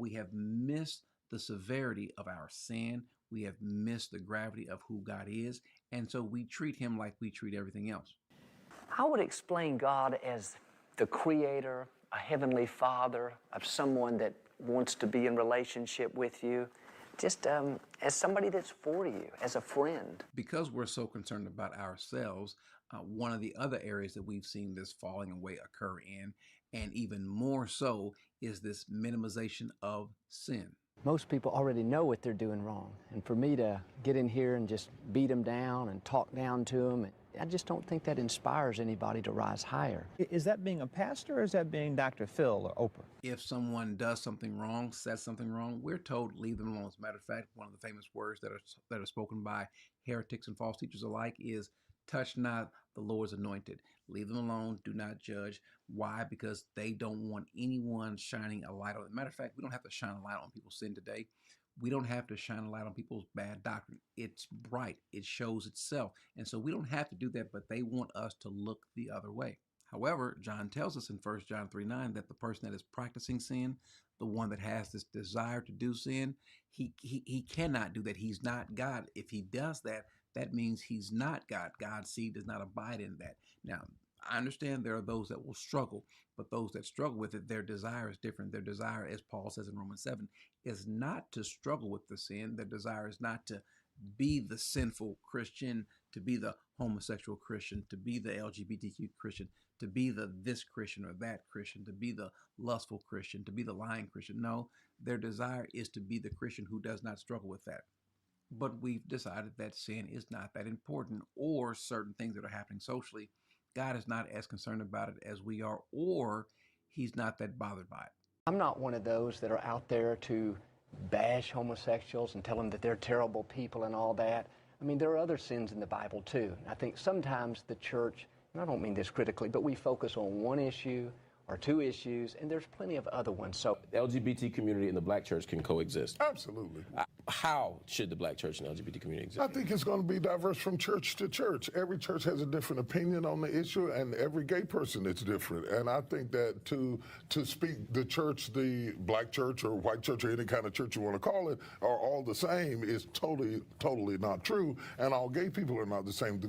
we have missed the severity of our sin. We have missed the gravity of who God is. And so we treat him like we treat everything else. I would explain God as the creator, a heavenly father, of someone that wants to be in relationship with you, just as somebody that's for you, as a friend. Because we're so concerned about ourselves, one of the other areas that we've seen this falling away occur in, and even more so, is this minimization of sin. Most people already know what they're doing wrong. And for me to get in here and just beat them down and talk down to them, I just don't think that inspires anybody to rise higher. Is that being a pastor, or is that being Dr. Phil or Oprah? If someone does something wrong, says something wrong, we're told leave them alone. As a matter of fact, one of the famous words that are spoken by heretics and false teachers alike is, touch not the Lord's anointed. Leave them alone. Do not judge. Why? Because they don't want anyone shining a light on it. Matter of fact, we don't have to shine a light on people's sin today. We don't have to shine a light on people's bad doctrine. It's bright. It shows itself. And so we don't have to do that, but they want us to look the other way. However, John tells us in 1 John 3:9 that the person that is practicing sin, the one that has this desire to do sin, he cannot do that. He's not God. If he does that, that means he's not God. God's seed does not abide in that. Now, I understand there are those that will struggle, but those that struggle with it, their desire is different. Their desire, as Paul says in Romans 7, is not to struggle with the sin. Their desire is not to be the sinful Christian, to be the homosexual Christian, to be the LGBTQ Christian, to be the this Christian or that Christian, to be the lustful Christian, to be the lying Christian. No, their desire is to be the Christian who does not struggle with that. But we've decided that sin is not that important, or certain things that are happening socially, God is not as concerned about it as we are, or he's not that bothered by it. I'm not one of those that are out there to bash homosexuals and tell them that they're terrible people and all that. I mean, there are other sins in the Bible too. I think sometimes the church, and I don't mean this critically, but we focus on one issue or two issues, and there's plenty of other ones. So the LGBT community and the black church can coexist. Absolutely. How should the black church and LGBT community exist? I think it's going to be diverse from church to church. Every church has a different opinion on the issue, and every gay person is different. And I think that to speak the church, the black church or white church or any kind of church you want to call it, are all the same is totally not true. And all gay people are not the same.